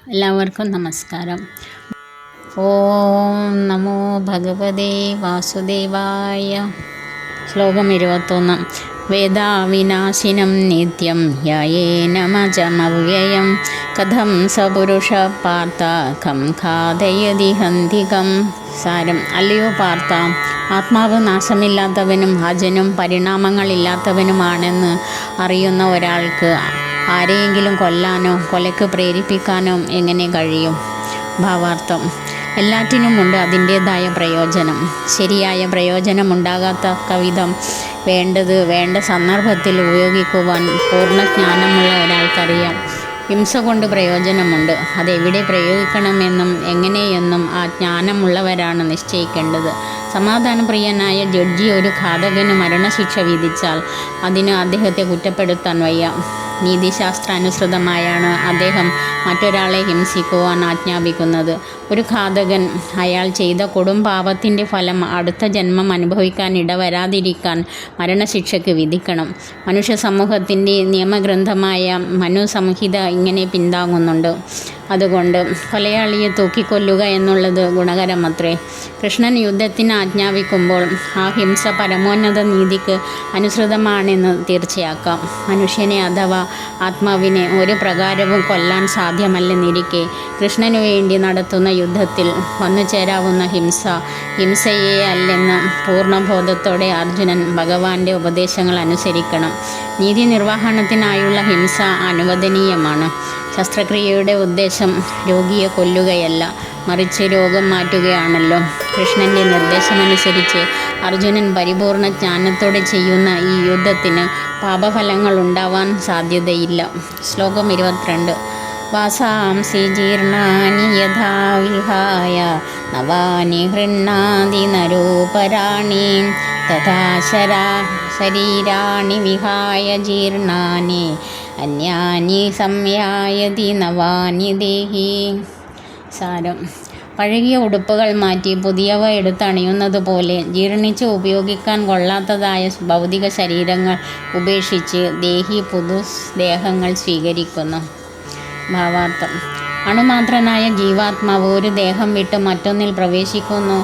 എല്ലാവർക്കും നമസ്കാരം. ഓം നമോ ഭഗവതേ വാസുദേവായ. ശ്ലോകം 21. വേദാവിനാശിനം നിത്യം യായേനമജമവ്യയം കഥം സപുരുഷ പാർത്ഥ ഖം ഖാദയതി ഹന്തികം. സാരം: അല്ലയോ പാർത്ഥ, ആത്മാവ് നാശമില്ലാത്തവനും അജനും പരിണാമങ്ങളില്ലാത്തവനുമാണെന്ന് അറിയുന്ന ഒരാൾക്ക് ആരെയെങ്കിലും കൊല്ലാനോ കൊലയ്ക്ക് പ്രേരിപ്പിക്കാനോ എങ്ങനെ കഴിയും? ഭാവാർത്ഥം: എല്ലാറ്റിനുമുണ്ട് അതിൻ്റേതായ പ്രയോജനം. ശരിയായ പ്രയോജനമുണ്ടാകത്തക്ക വിധം വേണ്ട സന്ദർഭത്തിൽ ഉപയോഗിക്കുവാൻ പൂർണ്ണജ്ഞാനമുള്ള ഒരാൾക്കറിയാം. ഹിംസ കൊണ്ട് പ്രയോജനമുണ്ട്. അതെവിടെ പ്രയോഗിക്കണമെന്നും എങ്ങനെയെന്നും ആ ജ്ഞാനമുള്ളവരാണ് നിശ്ചയിക്കേണ്ടത്. സമാധാനപ്രിയനായ ജഡ്ജി ഒരു ഘാതകന് മരണശിക്ഷ വിധിച്ചാൽ അതിന് അദ്ദേഹത്തെ കുറ്റപ്പെടുത്താൻ വയ്യ. നീതിശാസ്ത്രാനുസൃതമായാണ് അദ്ദേഹം മറ്റൊരാളെ ഹിംസിക്കുവാൻ ആജ്ഞാപിക്കുന്നത്. ഒരു ഘാതകൻ അയാൾ ചെയ്ത കൊടും പാപത്തിൻ്റെ ഫലം അടുത്ത ജന്മം അനുഭവിക്കാൻ ഇടവരാതിരിക്കാൻ മരണശിക്ഷയ്ക്ക് വിധിക്കണം. മനുഷ്യ സമൂഹത്തിൻ്റെ നിയമഗ്രന്ഥമായ മനുസംഹിത ഇങ്ങനെ പിന്താങ്ങുന്നുണ്ട്. അതുകൊണ്ട് കൊലയാളിയെ തൂക്കിക്കൊല്ലുക എന്നുള്ളത് ഗുണകരമത്രേ. കൃഷ്ണൻ യുദ്ധത്തിന് ആജ്ഞാപിക്കുമ്പോൾ ആ ഹിംസ പരമോന്നത നീതിക്ക് അനുസൃതമാണെന്ന് തീർച്ചയാക്കാം. മനുഷ്യനെ അഥവാ ആത്മാവിനെ ഒരു പ്രകാരവും കൊല്ലാൻ സാധ്യമല്ലെന്നിരിക്കെ കൃഷ്ണനു വേണ്ടി നടത്തുന്ന യുദ്ധത്തിൽ വന്നു ചേരാവുന്ന ഹിംസയെ അല്ലെന്ന് പൂർണ്ണബോധത്തോടെ അർജുനൻ ഭഗവാന്റെ ഉപദേശങ്ങൾ അനുസരിക്കണം. നീതി നിർവഹണത്തിനായുള്ള ഹിംസ അനുവദനീയമാണ്. ശസ്ത്രക്രിയയുടെ ഉദ്ദേശം രോഗിയെ കൊല്ലുകയല്ല, മറിച്ച് രോഗം മാറ്റുകയാണല്ലോ. കൃഷ്ണൻ്റെ നിർദ്ദേശമനുസരിച്ച് അർജുനൻ പരിപൂർണ ജ്ഞാനത്തോടെ ചെയ്യുന്ന ഈ യുദ്ധത്തിന് പാപഫലങ്ങൾ ഉണ്ടാവാൻ സാധ്യതയില്ല. ശ്ലോകം 22. വാസാംസി ജീർണാനി യഥാ വിഹായ നവാനി ഗൃഹ്ണാതി നരോപരാണി തഥാ ശരീരാണി വിഹായ ജീർണാനി അന്യാനി സംയായതി നവാനി ദേഹി. സാരം: പഴകിയ ഉടുപ്പുകൾ മാറ്റി പുതിയവ എടുത്തണിയുന്നത് പോലെ ജീർണിച്ച് ഉപയോഗിക്കാൻ കൊള്ളാത്തതായ ഭൗതിക ശരീരങ്ങൾ ഉപേക്ഷിച്ച് ദേഹി പുതു ദേഹങ്ങൾ സ്വീകരിക്കുന്നു. ഭാവാർത്ഥം: അണുമാത്രനായ ജീവാത്മാവ് ഒരു ദേഹം വിട്ട് മറ്റൊന്നിൽ പ്രവേശിക്കുന്നു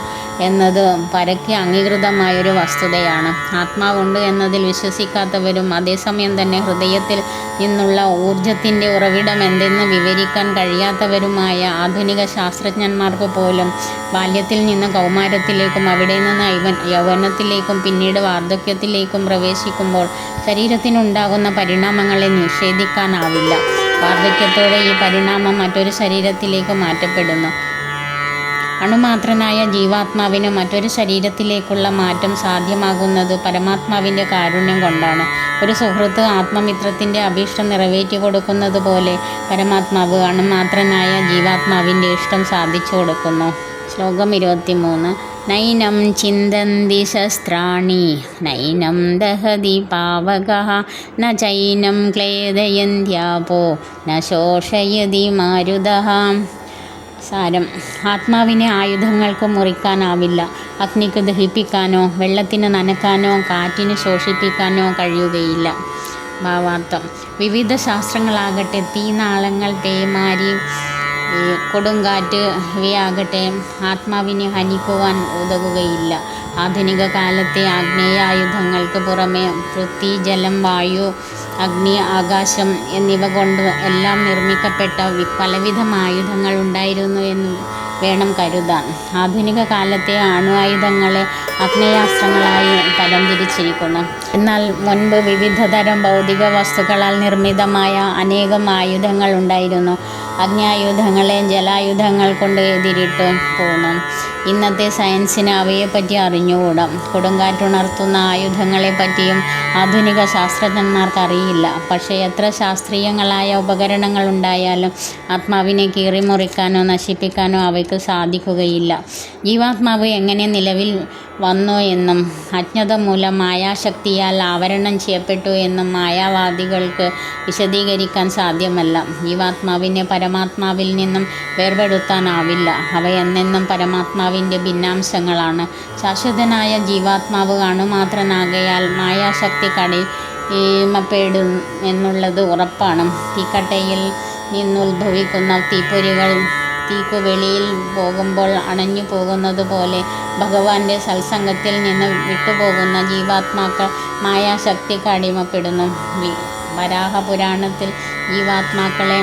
എന്നത് പരക്കെ അംഗീകൃതമായൊരു വസ്തുതയാണ്. ആത്മാവുണ്ട് എന്നതിൽ വിശ്വസിക്കാത്തവരും അതേസമയം തന്നെ ഹൃദയത്തിൽ നിന്നുള്ള ഊർജത്തിൻ്റെ ഉറവിടം എന്തെന്ന് വിവരിക്കാൻ കഴിയാത്തവരുമായ ആധുനിക ശാസ്ത്രജ്ഞന്മാർക്ക് പോലും ബാല്യത്തിൽ നിന്ന് കൗമാരത്തിലേക്കും അവിടെ നിന്ന് യൗവനത്തിലേക്കും പിന്നീട് വാർദ്ധക്യത്തിലേക്കും പ്രവേശിക്കുമ്പോൾ ശരീരത്തിനുണ്ടാകുന്ന പരിണാമങ്ങളെ നിഷേധിക്കാനാവില്ല. വാർദ്ധക്യത്തോടെ ഈ പരിണാമം മറ്റൊരു ശരീരത്തിലേക്ക് മാറ്റപ്പെടുന്നു. അണുമാത്രനായ ജീവാത്മാവിന് മറ്റൊരു ശരീരത്തിലേക്കുള്ള മാറ്റം സാധ്യമാകുന്നത് പരമാത്മാവിൻ്റെ കാരുണ്യം കൊണ്ടാണ്. ഒരു സുഹൃത്ത് ആത്മമിത്രത്തിൻ്റെ അഭീഷ്ടം നിറവേറ്റി കൊടുക്കുന്നത് പോലെ പരമാത്മാവ് അണുമാത്രനായ ജീവാത്മാവിൻ്റെ ഇഷ്ടം സാധിച്ചു കൊടുക്കുന്നു. ശ്ലോകം 23. നൈനം ചിന്തന്തി ശസ്ത്രാണി നൈനം ദഹതി പാവകഃ ന ചൈനം ക്ലേദയന്ത്യാപോ ന ശോഷയതി മാരുതഃ. സാരം: ആത്മാവിനെ ആയുധങ്ങൾക്ക് മുറിക്കാനാവില്ല. അഗ്നിക്ക് ദഹിപ്പിക്കാനോ വെള്ളത്തിന് നനയ്ക്കാനോ കാറ്റിന് ശോഷിപ്പിക്കാനോ കഴിയുകയില്ല. ഭാവാർത്ഥം: വിവിധ ശാസ്ത്രങ്ങളാകട്ടെ തീനാളങ്ങൾ, പേമാരി, കൊടുങ്കാറ്റ് ഇവയാകട്ടെ ആത്മാവിനെ ഹനിക്കുവാൻ ഉതകുകയില്ല. ആധുനിക കാലത്തെ ആഗ്നേയായുധങ്ങൾക്ക് പുറമെ പൃഥ്വി, ജലം, വായു, അഗ്നി, ആകാശം എന്നിവ കൊണ്ട് എല്ലാം നിർമ്മിക്കപ്പെട്ട പലവിധം ആയുധങ്ങൾ ഉണ്ടായിരുന്നു എന്ന് വേണം കരുതാൻ. ആധുനിക കാലത്തെ അണുആയുധങ്ങളെ ആഗ്നേയാസ്ത്രങ്ങളായി തരംതിരിച്ചിരിക്കുന്നു. എന്നാൽ മുൻപ് വിവിധതരം ഭൗതിക വസ്തുക്കളാൽ നിർമ്മിതമായ അനേകം ആയുധങ്ങൾ ഉണ്ടായിരുന്നു. അഗ്നിയായുധങ്ങളെ ജലായുധങ്ങൾ കൊണ്ട് എതിരിട്ട് പോന്നു. ഇന്നത്തെ സയൻസിന് അവയെപ്പറ്റി അറിഞ്ഞുകൂടാ. കൊടുങ്കാറ്റുണർത്തുന്ന ആയുധങ്ങളെപ്പറ്റിയും ആധുനിക ശാസ്ത്രജ്ഞന്മാർക്ക് അറിയില്ല. പക്ഷേ എത്ര ശാസ്ത്രീയങ്ങളായ ഉപകരണങ്ങൾ ഉണ്ടായാലും ആത്മാവിനെ കീറിമുറിക്കാനോ നശിപ്പിക്കാനോ അവയ്ക്ക് സാധിക്കുകയില്ല. ജീവാത്മാവ് എങ്ങനെ നിലവിൽ വന്നു എന്നും അജ്ഞത മൂലം മായാശക്തിയാൽ ആവരണം ചെയ്യപ്പെട്ടു എന്നും മായാവാദികൾക്ക് വിശദീകരിക്കാൻ സാധ്യമല്ല. ജീവാത്മാവിനെ പരമാത്മാവിൽ നിന്നും വേർപെടുത്താനാവില്ല. അവ എന്നെന്നും പരമാത്മാവിൻ്റെ ഭിന്നാംശങ്ങളാണ്. ശാശ്വതനായ ജീവാത്മാവ് അണുമാത്രനാകയാൽ മായാശക്തി കടിമപ്പെടും എന്നുള്ളത് ഉറപ്പാണ്. തീക്കട്ടയിൽ നിന്നുത്ഭവിക്കുന്ന തീപ്പൊരികൾ തീക്കുവെളിയിൽ പോകുമ്പോൾ അണഞ്ഞു പോകുന്നത് പോലെ ഭഗവാന്റെ സത്സംഗത്തിൽ നിന്ന് വിട്ടുപോകുന്ന ജീവാത്മാക്കൾ മായാശക്തിക്ക് അടിമപ്പെടുന്നു. വരാഹപുരാണത്തിൽ ജീവാത്മാക്കളെ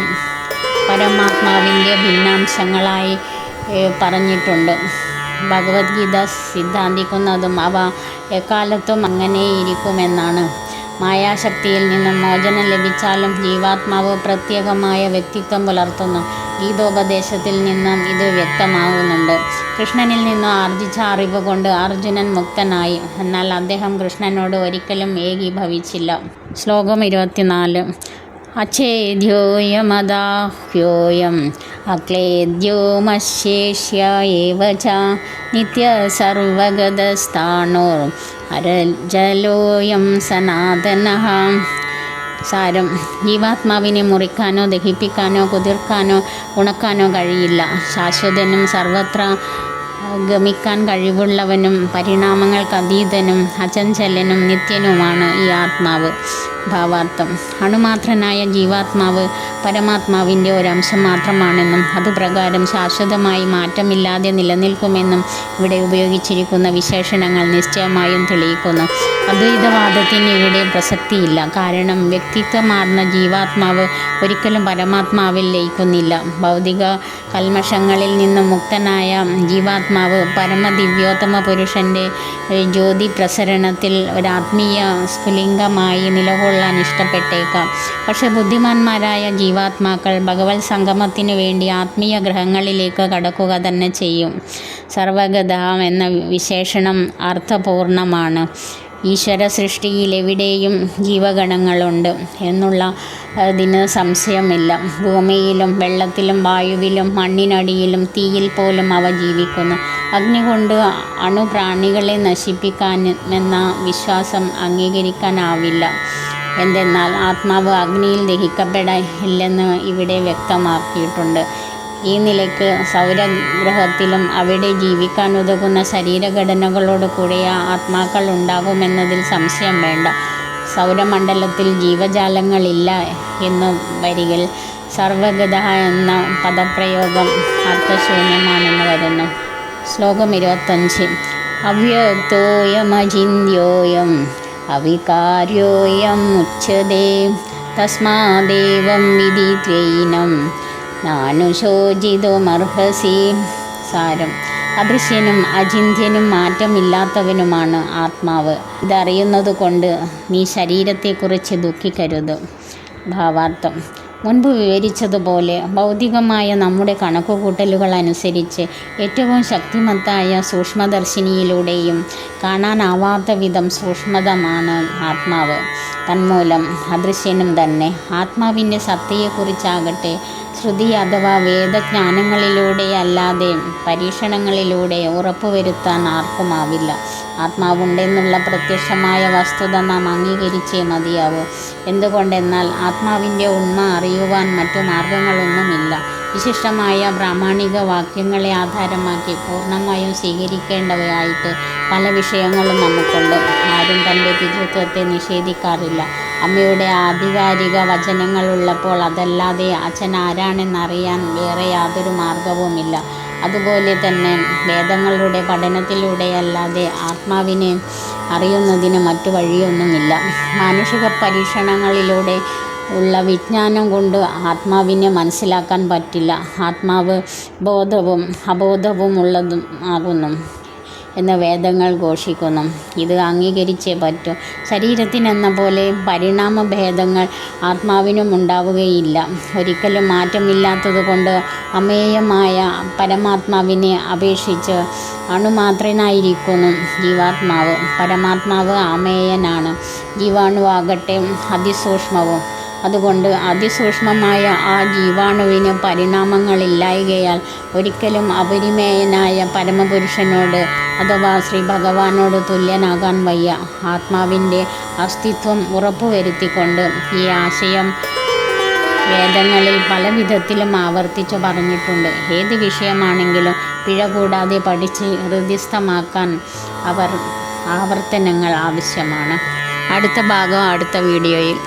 പരമാത്മാവിൻ്റെ ഭിന്നാംശങ്ങളായി പറഞ്ഞിട്ടുണ്ട്. ഭഗവത്ഗീത സിദ്ധാന്തിക്കുന്നതും അവ എക്കാലത്തും അങ്ങനെയിരിക്കുമെന്നാണ്. മായാശക്തിയിൽ നിന്നും മോചനം ലഭിച്ചാലും ജീവാത്മാവ് പ്രത്യേകമായ വ്യക്തിത്വം പുലർത്തുന്നു. ഗീതോപദേശത്തിൽ നിന്നും ഇത് വ്യക്തമാകുന്നുണ്ട്. കൃഷ്ണനിൽ നിന്നും ആർജിച്ച അറിവ് കൊണ്ട് അർജുനൻ മുക്തനായി. എന്നാൽ അദ്ദേഹം കൃഷ്ണനോട് ഒരിക്കലും ഏകീഭവിച്ചില്ല. ശ്ലോകം 24. അച്ഛേദ്യോയമദാഹ്യോയം അക്ലേദ്യോമശേഷ്യ ഏവ ച നിത്യസർവഗതസ്ഥാണോർ അരജലോയം സനാതനഃ. സാരം: ജീവാത്മാവിനെ മുറിക്കാനോ ദഹിപ്പിക്കാനോ കുതിർക്കാനോ ഉണക്കാനോ കഴിയില്ല. ശാശ്വതനും സർവത്ര ഗമിക്കാൻ കഴിവുള്ളവനും പരിണാമങ്ങൾക്കതീതനും അചഞ്ചലനും നിത്യനുമാണ് ഈ ആത്മാവ്. ഭാവാർത്ഥം: അണുമാത്രനായ ജീവാത്മാവ് പരമാത്മാവിൻ്റെ ഒരംശം മാത്രമാണെന്നും അതുപ്രകാരം ശാശ്വതമായി മാറ്റമില്ലാതെ നിലനിൽക്കുമെന്നും ഇവിടെ ഉപയോഗിച്ചിരിക്കുന്ന വിശേഷണങ്ങൾ നിശ്ചയമായും തെളിയിക്കുന്നു. അദ്വൈതവാദത്തിന് ഇവിടെ പ്രസക്തിയില്ല. കാരണം വ്യക്തിത്വമാർന്ന ജീവാത്മാവ് ഒരിക്കലും പരമാത്മാവിൽ ലയിക്കുന്നില്ല. ഭൗതിക കൽമഷങ്ങളിൽ നിന്നും മുക്തനായ ജീവാത്മാവ് പരമദിവ്യോത്തമ പുരുഷൻ്റെ ജ്യോതി പ്രസരണത്തിൽ ഒരാത്മീയ സ്ഫുലിംഗമായി നിലകൊള്ളാൻ ഇഷ്ടപ്പെട്ടേക്കാം. പക്ഷെ ബുദ്ധിമാന്മാരായ ജീവാത്മാക്കൾ ഭഗവത് സംഗമത്തിനു വേണ്ടി ആത്മീയ ഗ്രഹങ്ങളിലേക്ക് കടക്കുക തന്നെ ചെയ്യും. സർവഗത എന്ന വിശേഷണം അർത്ഥപൂർണമാണ്. ഈശ്വര സൃഷ്ടിയിൽ എവിടെയും ജീവഗണങ്ങളുണ്ട് എന്നുള്ളതിന് സംശയമില്ല. ഭൂമിയിലും വെള്ളത്തിലും വായുവിലും മണ്ണിനടിയിലും തീയിൽ പോലും അവ ജീവിക്കുന്നു. അഗ്നി കൊണ്ട് അണുപ്രാണികളെ നശിപ്പിക്കാമെന്ന വിശ്വാസം അംഗീകരിക്കാനാവില്ല. എന്തെന്നാൽ ആത്മാവ് അഗ്നിയിൽ ദഹിക്കപ്പെടില്ലെന്ന് ഇവിടെ വ്യക്തമാക്കിയിട്ടുണ്ട്. ഈ നിലയ്ക്ക് സൗരഗ്രഹത്തിലും അവിടെ ജീവിക്കാൻ ഉതകുന്ന ശരീരഘടനകളോട് കൂടിയ ആത്മാക്കൾ ഉണ്ടാകുമെന്നതിൽ സംശയം വേണ്ട. സൗരമണ്ഡലത്തിൽ ജീവജാലങ്ങളില്ല എന്നു വരികിൽ സർവഗത എന്ന പദപ്രയോഗം അർത്ഥശൂന്യമാണെന്ന് വരുന്നു. ശ്ലോകം 25. അവ്യക്തോയമചിന്യോയം അവികാര്യോയം ഉച്യതേ തസ്മാദേവം വിദിത്വൈനം നാനുശോചിതുമർഹസി. സാരം: അദൃശ്യനും അചിന്ത്യനും മാറ്റമില്ലാത്തവനുമാണ് ആത്മാവ്. ഇതറിയുന്നതുകൊണ്ട് നീ ശരീരത്തെക്കുറിച്ച് ദുഃഖിക്കരുത്. ഭാവാർത്ഥം: മുൻപ് വിവരിച്ചതുപോലെ ഭൗതികമായ നമ്മുടെ കണക്കുകൂട്ടലുകൾ അനുസരിച്ച് ഏറ്റവും ശക്തിമത്തായ സൂക്ഷ്മദർശിനിയിലൂടെയും കാണാനാവാത്ത വിധം സൂക്ഷ്മതമാണ് ആത്മാവ്. തന്മൂലം അദൃശ്യനും തന്നെ. ആത്മാവിൻ്റെ സത്തയെക്കുറിച്ചാകട്ടെ ശ്രുതി അഥവാ വേദജ്ഞാനങ്ങളിലൂടെയല്ലാതെ പരീക്ഷണങ്ങളിലൂടെ ഉറപ്പുവരുത്താൻ ആർക്കുമാവില്ല. ആത്മാവുണ്ടെന്നുള്ള പ്രത്യക്ഷമായ വസ്തുത നാം അംഗീകരിച്ചേ മതിയാവൂ. എന്തുകൊണ്ടെന്നാൽ ആത്മാവിൻ്റെ ഉണ്മ അറിയുവാൻ മറ്റു മാർഗങ്ങളൊന്നുമില്ല. വിശിഷ്ടമായ പ്രാമാണിക വാക്യങ്ങളെ ആധാരമാക്കി പൂർണ്ണമായും സ്വീകരിക്കേണ്ടവയായിട്ട് പല വിഷയങ്ങളും നമുക്കുണ്ട്. ആരും തൻ്റെ പിതൃത്വത്തെ നിഷേധിക്കാറില്ല. അമ്മയുടെ ആധികാരിക വചനങ്ങളുള്ളപ്പോൾ അതല്ലാതെ അച്ഛൻ ആരാണെന്നറിയാൻ വേറെ യാതൊരു മാർഗവുമില്ല. അതുപോലെ തന്നെ വേദങ്ങളുടെ പഠനത്തിലൂടെയല്ലാതെ ആത്മാവിനെ അറിയുന്നതിന് മറ്റു വഴിയൊന്നുമില്ല. മാനുഷിക പരീക്ഷണങ്ങളിലൂടെ ഉള്ള വിജ്ഞാനം കൊണ്ട് ആത്മാവിനെ മനസ്സിലാക്കാൻ പറ്റില്ല. ആത്മാവ് ബോധവും അബോധവും ഉള്ളതും ആകുന്നു എന്ന് വേദങ്ങൾ ഘോഷിക്കുന്നു. ഇത് അംഗീകരിച്ചേ പറ്റൂ. ശരീരത്തിനെന്ന പോലെ പരിണാമഭേദങ്ങൾ ആത്മാവിനും ഉണ്ടാവുകയില്ല. ഒരിക്കലും മാറ്റമില്ലാത്തതുകൊണ്ട് അമേയമായ പരമാത്മാവിനെ അപേക്ഷിച്ച് അണുമാത്രനായിരിക്കുന്നു ജീവാത്മാവ്. പരമാത്മാവ് അമേയനാണ്. ജീവാണുവാകട്ടെ അതിസൂക്ഷ്മവും. അതുകൊണ്ട് അതിസൂക്ഷ്മമായ ആ ജീവാണുവിന് പരിണാമങ്ങളില്ലായ്കയാൽ ഒരിക്കലും അപരിമേയനായ പരമപുരുഷനോട് അഥവാ ശ്രീ ഭഗവാനോട് തുല്യനാകാൻ വയ്യ. ആത്മാവിൻ്റെ അസ്തിത്വം ഉറപ്പുവരുത്തിക്കൊണ്ട് ഈ ആശയം വേദങ്ങളിൽ പല വിധത്തിലും ആവർത്തിച്ചു പറഞ്ഞിട്ടുണ്ട്. ഏത് വിഷയമാണെങ്കിലും പിഴ കൂടാതെ പഠിച്ച് ഹൃദിസ്ഥമാക്കാൻ ആവർത്തനങ്ങൾ ആവശ്യമാണ്. അടുത്ത ഭാഗം അടുത്ത വീഡിയോയിൽ.